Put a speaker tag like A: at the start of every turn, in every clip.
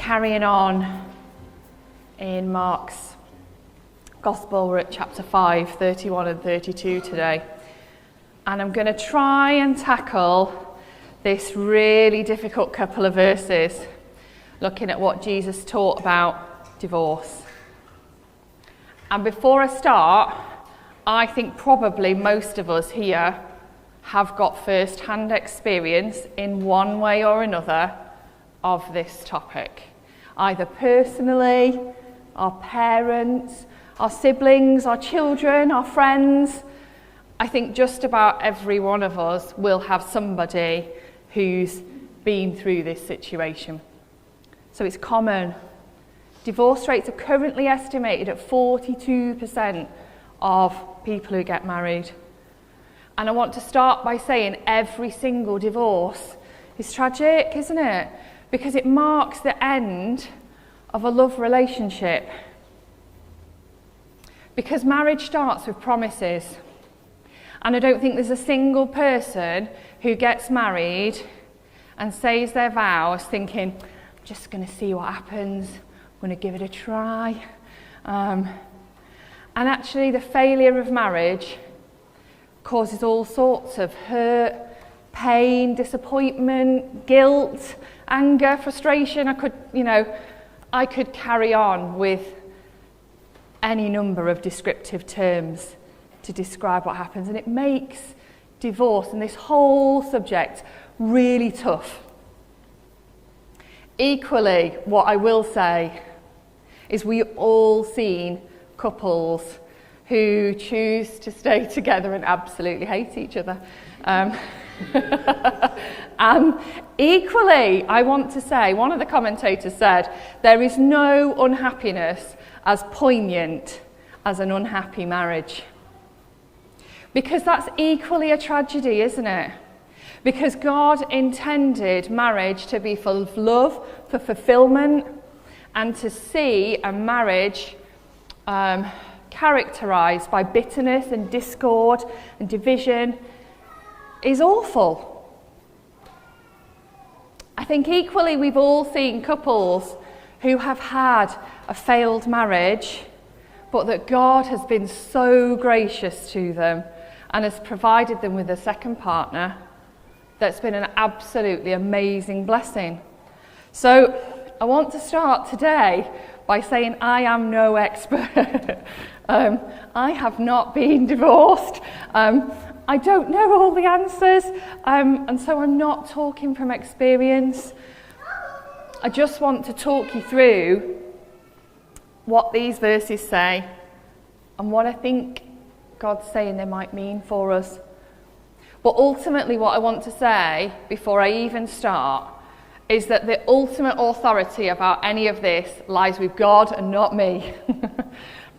A: carrying on in Mark's Gospel. We're at chapter 5, 31 and 32 today. And I'm going to try and tackle this really difficult couple of verses, looking at what Jesus taught about divorce. And before I start, I think probably most of us here have got first-hand experience in one way or another of this topic. Either personally, our parents, our siblings, our children, our friends. I think just about every one of us will have somebody who's been through this situation. So it's common. Divorce rates are currently estimated at 42% of people who get married. And I want to start by saying every single divorce is tragic, isn't it? Because it marks the end of a love relationship. Because marriage starts with promises. And I don't think there's a single person who gets married and says their vows thinking, I'm just going to see what happens, I'm going to give it a try. And actually the failure of marriage causes all sorts of hurt, pain, disappointment, guilt, anger, frustration. I could carry on with any number of descriptive terms to describe what happens, and it makes divorce and this whole subject really tough. Equally, what I will say is we've all seen couples who choose to stay together and absolutely hate each other. And equally, I want to say, one of the commentators said, there is no unhappiness as poignant as an unhappy marriage. Because that's equally a tragedy, isn't it? Because God intended marriage to be full of love, for fulfillment, and to see a marriage characterised by bitterness and discord and division is awful. I think equally we've all seen couples who have had a failed marriage, but that God has been so gracious to them and has provided them with a second partner that's been an absolutely amazing blessing. So I want to start today by saying I am no expert. I have not been divorced. I don't know all the answers, and so I'm not talking from experience. I just want to talk you through what these verses say and what I think God's saying they might mean for us. But ultimately what I want to say before I even start is that the ultimate authority about any of this lies with God and not me,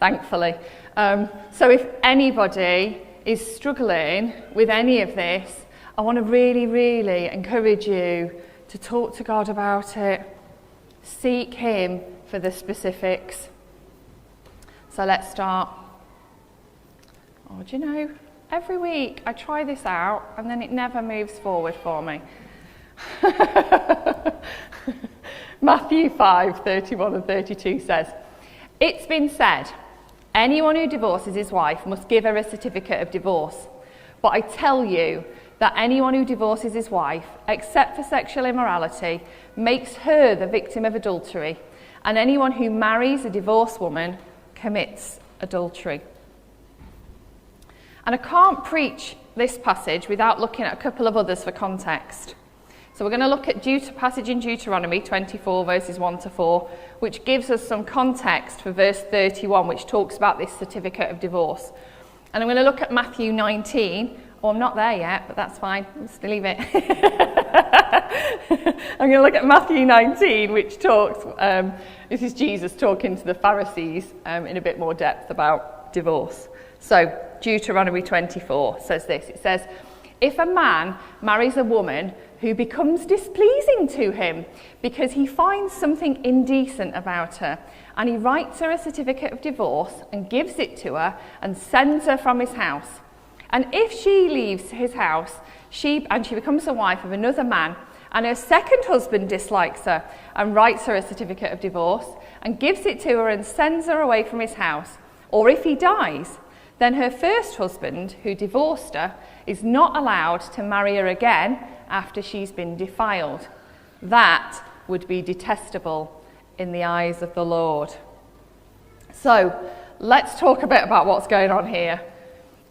A: thankfully. So if anybody is struggling with any of this, I want to really, really encourage you to talk to God about it. Seek Him for the specifics. So let's start. Oh, do you know, every week I try this out and then it never moves forward for me. Matthew 5, 31 and 32 says, "It's been said, anyone who divorces his wife must give her a certificate of divorce. But I tell you that anyone who divorces his wife, except for sexual immorality, makes her the victim of adultery. And anyone who marries a divorced woman commits adultery." And I can't preach this passage without looking at a couple of others for context. So we're going to look at passage in Deuteronomy 24, verses 1 to 4, which gives us some context for verse 31, which talks about this certificate of divorce. And I'm going to look at Matthew 19. Oh, I'm not there yet, but that's fine. Just leave it. I'm going to look at Matthew 19, which talks, this is Jesus talking to the Pharisees in a bit more depth about divorce. So Deuteronomy 24 says this. It says, "If a man marries a woman who becomes displeasing to him because he finds something indecent about her, and he writes her a certificate of divorce and gives it to her and sends her from his house, and if she leaves his house, she becomes the wife of another man, and her second husband dislikes her and writes her a certificate of divorce and gives it to her and sends her away from his house, or if he dies, then her first husband, who divorced her, is not allowed to marry her again after she's been defiled. That would be detestable in the eyes of the Lord. So, let's talk a bit about what's going on here.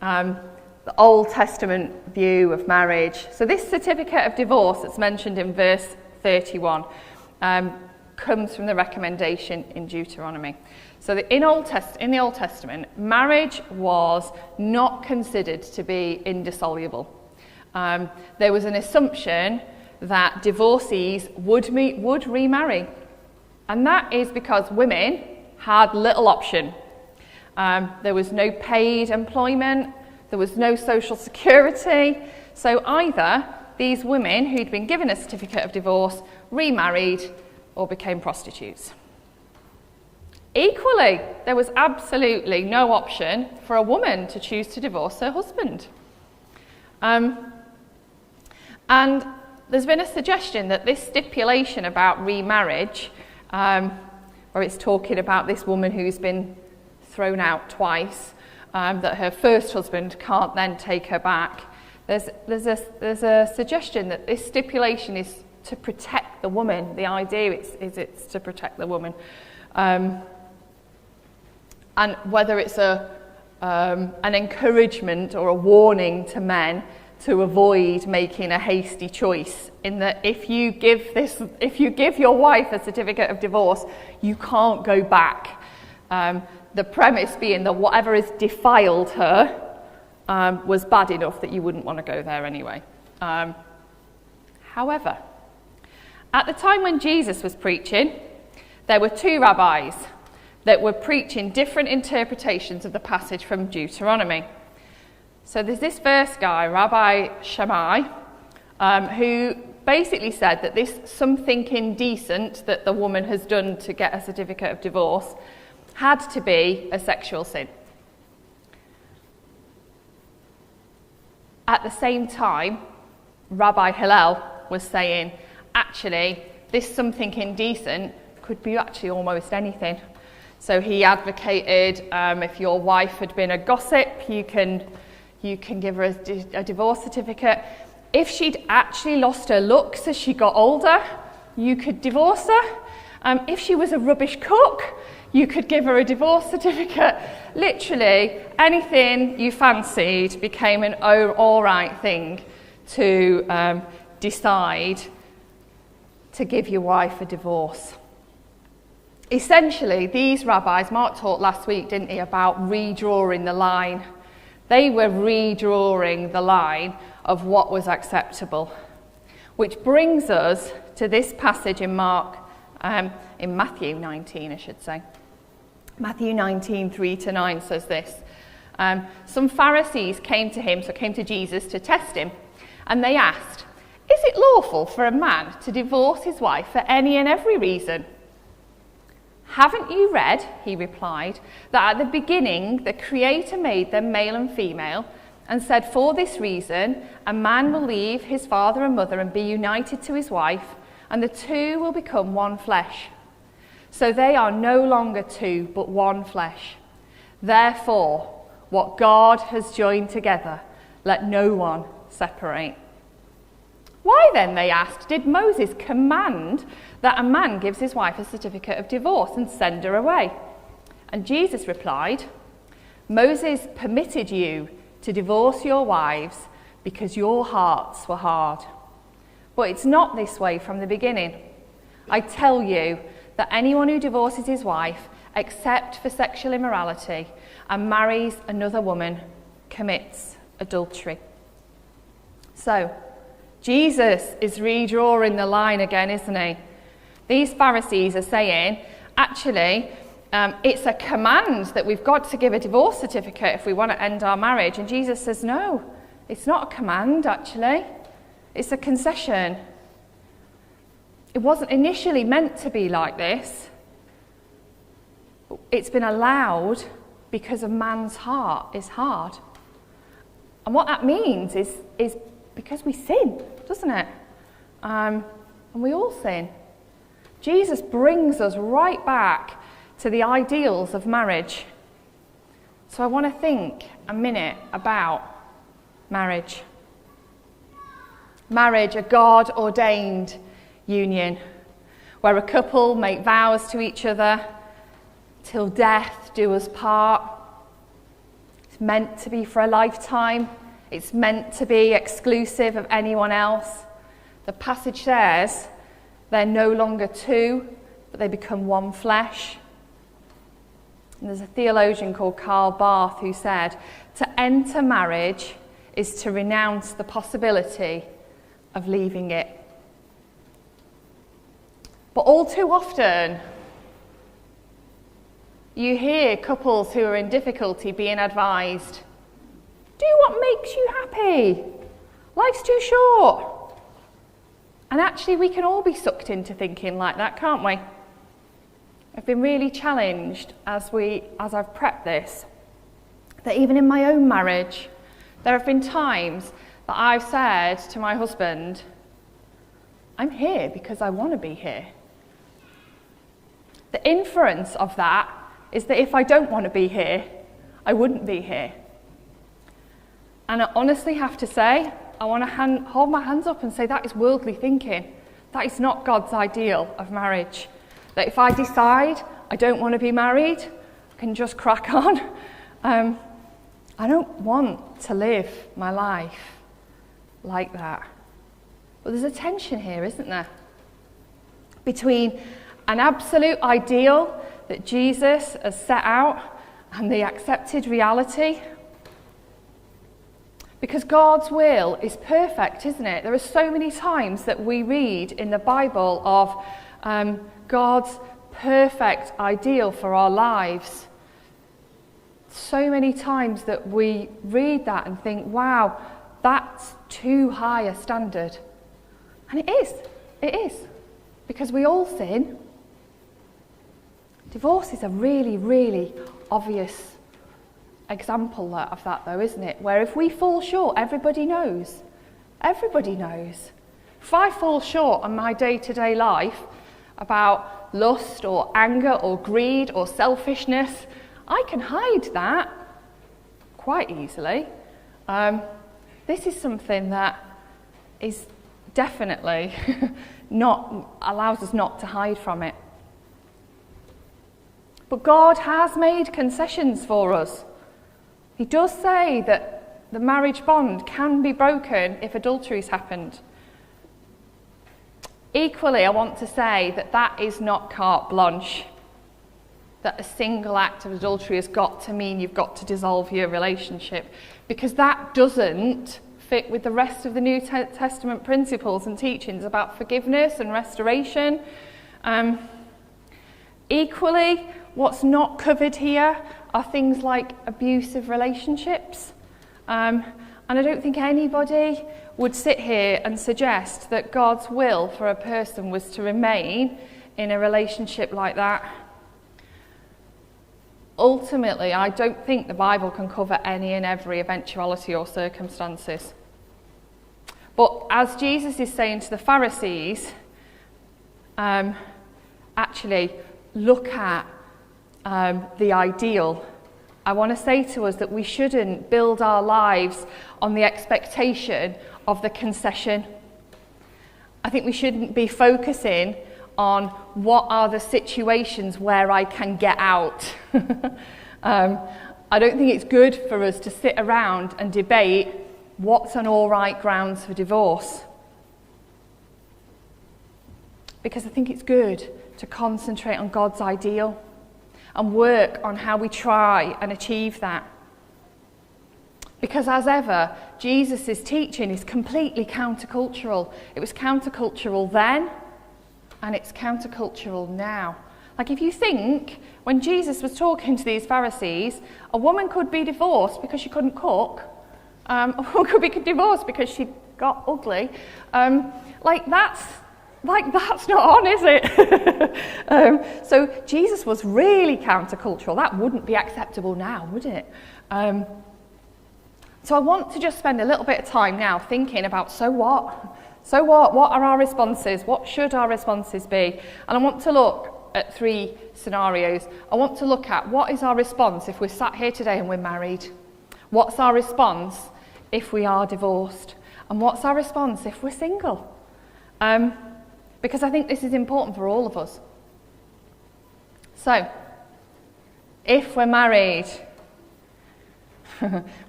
A: The Old Testament view of marriage. So this certificate of divorce that's mentioned in verse 31 comes from the recommendation in Deuteronomy. So in the Old Testament, marriage was not considered to be indissoluble. There was an assumption that divorcees would remarry. And that is because women had little option. There was no paid employment, there was no social security, so either these women who'd been given a certificate of divorce remarried or became prostitutes. Equally, there was absolutely no option for a woman to choose to divorce her husband. And there's been a suggestion that this stipulation about remarriage, where it's talking about this woman who's been thrown out twice, that her first husband can't then take her back. There's a suggestion that this stipulation is to protect the woman. The idea is it's to protect the woman. And whether it's an encouragement or a warning to men to avoid making a hasty choice, in that if you give your wife a certificate of divorce, you can't go back. The premise being that whatever has defiled her was bad enough that you wouldn't want to go there anyway. However, at the time when Jesus was preaching, there were two rabbis that were preaching different interpretations of the passage from Deuteronomy. So there's this first guy, Rabbi Shammai, who basically said that this something indecent that the woman has done to get a certificate of divorce had to be a sexual sin. At the same time, Rabbi Hillel was saying, actually, this something indecent could be actually almost anything. So he advocated if your wife had been a gossip, you can give her a divorce certificate. If she'd actually lost her looks as she got older, you could divorce her. If she was a rubbish cook, you could give her a divorce certificate. Literally, anything you fancied became an all right thing to decide to give your wife a divorce. Essentially, these rabbis, Mark taught last week, didn't he, about redrawing the line. They were redrawing the line of what was acceptable. Which brings us to this passage in Matthew 19, I should say. Matthew 19, 3-9 says this. Some Pharisees came to Jesus to test him, and they asked, "Is it lawful for a man to divorce his wife for any and every reason?" "Haven't you read," he replied, "that at the beginning the Creator made them male and female, and said, for this reason, a man will leave his father and mother and be united to his wife, and the two will become one flesh. So they are no longer two, but one flesh. Therefore, what God has joined together, let no one separate." "Why then," they asked, "did Moses command that a man gives his wife a certificate of divorce and send her away?" And Jesus replied, "Moses permitted you to divorce your wives because your hearts were hard. But it's not this way from the beginning. I tell you that anyone who divorces his wife, except for sexual immorality, and marries another woman, commits adultery." So, Jesus is redrawing the line again, isn't he? These Pharisees are saying, actually, it's a command that we've got to give a divorce certificate if we want to end our marriage. And Jesus says, no, it's not a command, actually. It's a concession. It wasn't initially meant to be like this. It's been allowed because a man's heart is hard. And what that means is because we sin, doesn't it? and we all sin. Jesus brings us right back to the ideals of marriage. So I want to think a minute about marriage. Marriage, a God-ordained union, where a couple make vows to each other, till death do us part. It's meant to be for a lifetime. It's meant to be exclusive of anyone else. The passage says they're no longer two, but they become one flesh. And there's a theologian called Karl Barth who said, to enter marriage is to renounce the possibility of leaving it. But all too often, you hear couples who are in difficulty being advised, do what makes you happy. Life's too short. And actually, we can all be sucked into thinking like that, can't we? I've been really challenged as I've prepped this, that even in my own marriage, there have been times that I've said to my husband, I'm here because I want to be here. The inference of that is that if I don't want to be here, I wouldn't be here. And I honestly have to say, I want to hold my hands up and say that is worldly thinking. That is not God's ideal of marriage. That if I decide I don't want to be married, I can just crack on. I don't want to live my life like that. But there's a tension here, isn't there? Between an absolute ideal that Jesus has set out and the accepted reality. Because God's will is perfect, isn't it? There are so many times that we read in the Bible of God's perfect ideal for our lives. So many times that we read that and think, wow, that's too high a standard. And it is, because we all sin. Divorce is a really, really obvious example of that though, isn't it? Where if we fall short, everybody knows. Everybody knows. If I fall short on my day-to-day life about lust or anger or greed or selfishness, I can hide that quite easily. This is something that is definitely allows us not to hide from it. But God has made concessions for us. He does say that the marriage bond can be broken if adultery's happened. Equally, I want to say that that is not carte blanche. That a single act of adultery has got to mean you've got to dissolve your relationship, because that doesn't fit with the rest of the New Testament principles and teachings about forgiveness and restoration. Equally, what's not covered here are things like abusive relationships. And I don't think anybody would sit here and suggest that God's will for a person was to remain in a relationship like that. Ultimately, I don't think the Bible can cover any and every eventuality or circumstances. But as Jesus is saying to the Pharisees, actually look at the ideal. I want to say to us that we shouldn't build our lives on the expectation of the concession. I think we shouldn't be focusing on what are the situations where I can get out. I don't think it's good for us to sit around and debate what's an all right grounds for divorce. Because I think it's good to concentrate on God's ideal and work on how we try and achieve that. Because as ever, Jesus' teaching is completely countercultural. It was countercultural then, and it's countercultural now. Like if you think, when Jesus was talking to these Pharisees, a woman could be divorced because she couldn't cook, a woman could be divorced because she got ugly, that's not on, is it? So Jesus was really countercultural. That wouldn't be acceptable now, would it? So I want to just spend a little bit of time now thinking about, so what? So what? What are our responses? What should our responses be? And I want to look at 3 scenarios. I want to look at what is our response if we're sat here today and we're married? What's our response if we are divorced? And what's our response if we're single? Because I think this is important for all of us. So, if we're married,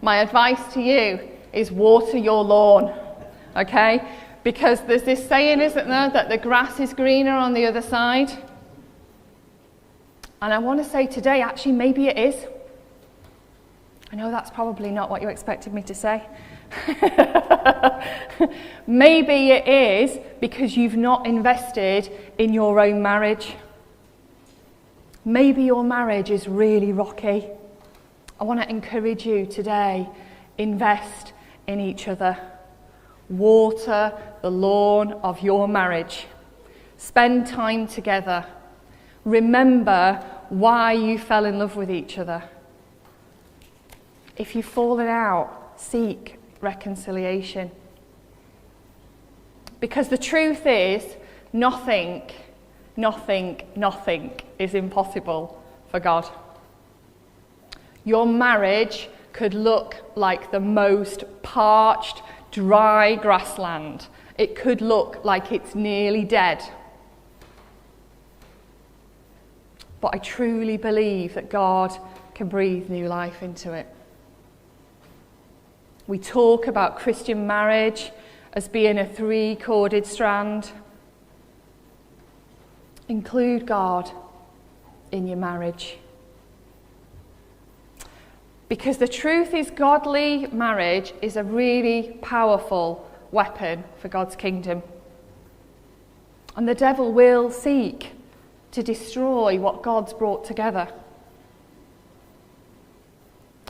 A: my advice to you is water your lawn, okay? Because there's this saying, isn't there, that the grass is greener on the other side. And I want to say today, actually, maybe it is. I know that's probably not what you expected me to say. Maybe it is because you've not invested in your own marriage. Maybe your marriage is really rocky. I want to encourage you today, invest in each other. Water the lawn of your marriage. Spend time together. Remember why you fell in love with each other. If you've fallen out, seek reconciliation. Because the truth is, nothing is impossible for God. Your marriage could look like the most parched, dry grassland. It could look like it's nearly dead. But I truly believe that God can breathe new life into it. We talk about Christian marriage as being a 3-corded strand. Include God in your marriage. Because the truth is, godly marriage is a really powerful weapon for God's kingdom. And the devil will seek to destroy what God's brought together.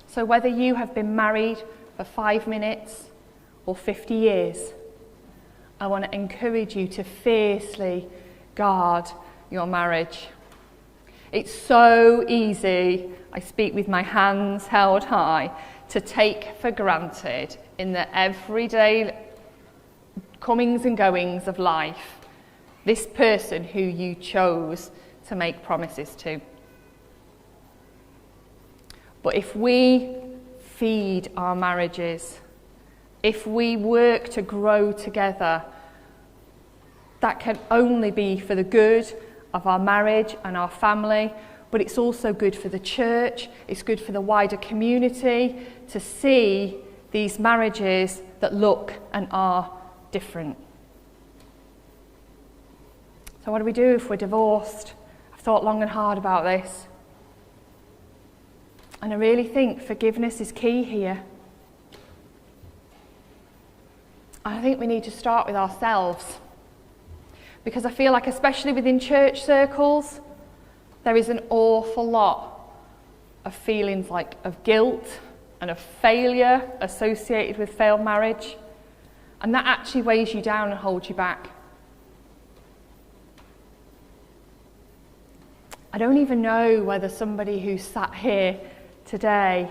A: So whether you have been married for 5 minutes or 50 years, I want to encourage you to fiercely guard your marriage. It's so easy, I speak with my hands held high, to take for granted in the everyday comings and goings of life this person who you chose to make promises to. But if we feed our marriages, if we work to grow together, that can only be for the good of our marriage and our family, but it's also good for the church, it's good for the wider community to see these marriages that look and are different. So what do we do if we're divorced? I've thought long and hard about this. And I really think forgiveness is key here. I think we need to start with ourselves. Because I feel like, especially within church circles, there is an awful lot of feelings like of guilt and of failure associated with failed marriage. And that actually weighs you down and holds you back. I don't even know whether somebody who's sat here today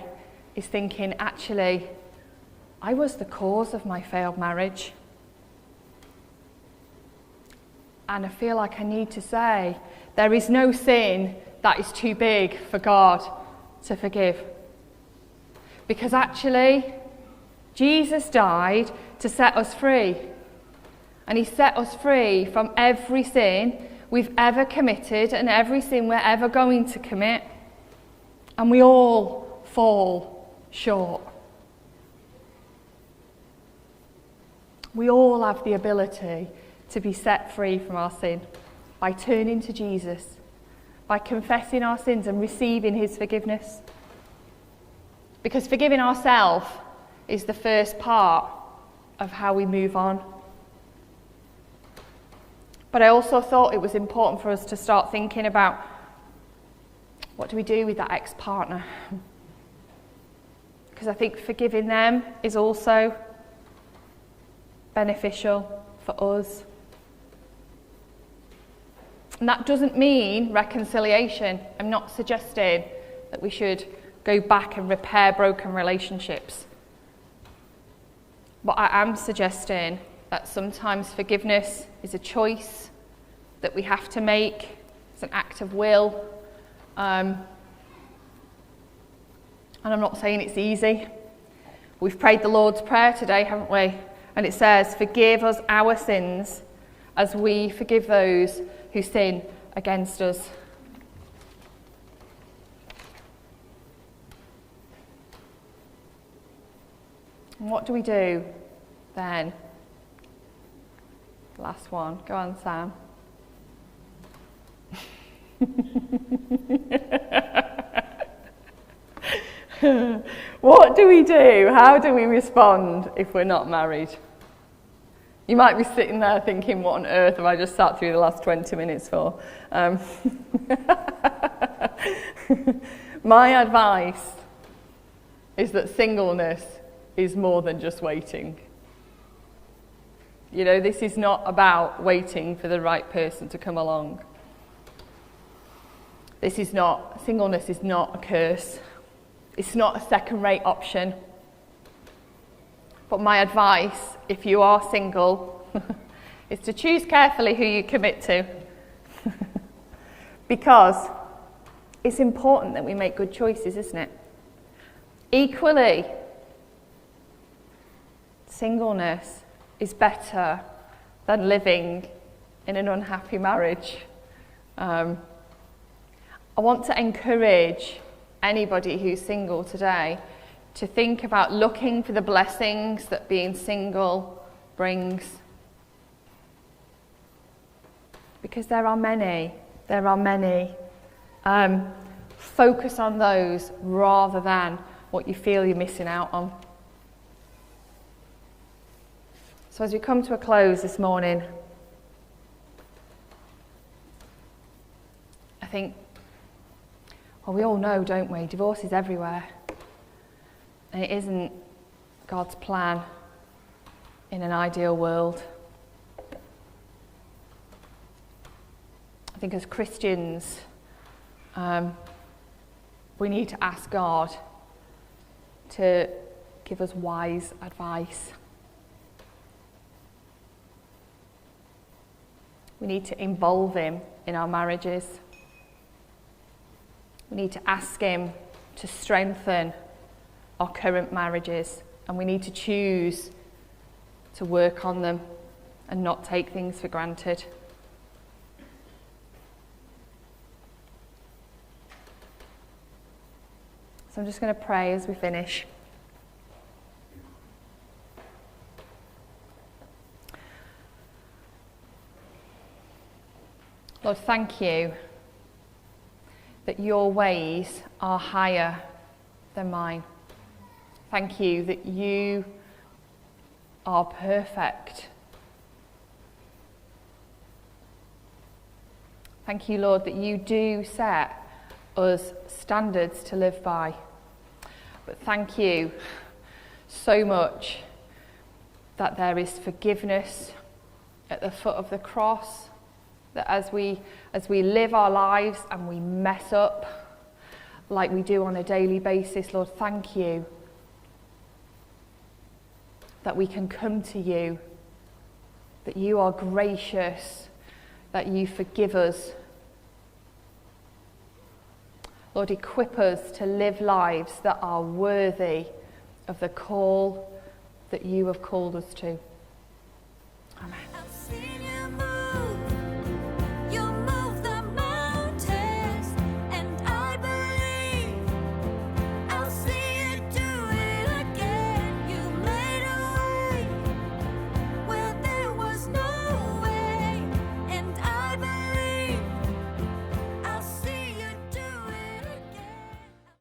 A: is thinking, actually, I was the cause of my failed marriage. And I feel like I need to say, there is no sin that is too big for God to forgive. Because actually, Jesus died to set us free. And he set us free from every sin we've ever committed and every sin we're ever going to commit. And we all fall short. We all have the ability to be set free from our sin by turning to Jesus, by confessing our sins and receiving his forgiveness. Because forgiving ourselves is the first part of how we move on. But I also thought it was important for us to start thinking about, what do we do with that ex-partner? Because I think forgiving them is also beneficial for us. And that doesn't mean reconciliation. I'm not suggesting that we should go back and repair broken relationships. But I am suggesting that sometimes forgiveness is a choice that we have to make. It's an act of will. And I'm not saying it's easy. We've prayed the Lord's Prayer today, haven't we? And it says, forgive us our sins as we forgive those who sin against us. And what do we do then? Last one. Go on, Sam. What do we do? How do we respond if we're not married? You might be sitting there thinking, what on earth have I just sat through the last 20 minutes for? My advice is that singleness is more than just waiting. You know, this is not about waiting for the right person to come along. Singleness is not a curse. It's not a second-rate option. But my advice, if you are single, is to choose carefully who you commit to. Because it's important that we make good choices, isn't it? Equally, singleness is better than living in an unhappy marriage. I want to encourage anybody who's single today to think about looking for the blessings that being single brings. Because there are many. Focus on those rather than what you feel you're missing out on. So as we come to a close this morning, I think, well, we all know, don't we? Divorce is everywhere. And it isn't God's plan in an ideal world. I think as Christians, we need to ask God to give us wise advice. We need to involve him in our marriages. We need to ask him to strengthen our current marriages, and we need to choose to work on them and not take things for granted. So I'm just going to pray as we finish. Lord, thank you that your ways are higher than mine. Thank you that you are perfect. Thank you, Lord, that you do set us standards to live by. But thank you so much that there is forgiveness at the foot of the cross, that as we live our lives and we mess up like we do on a daily basis, Lord, thank you that we can come to you, that you are gracious, that you forgive us. Lord, equip us to live lives that are worthy of the call that you have called us to. Amen.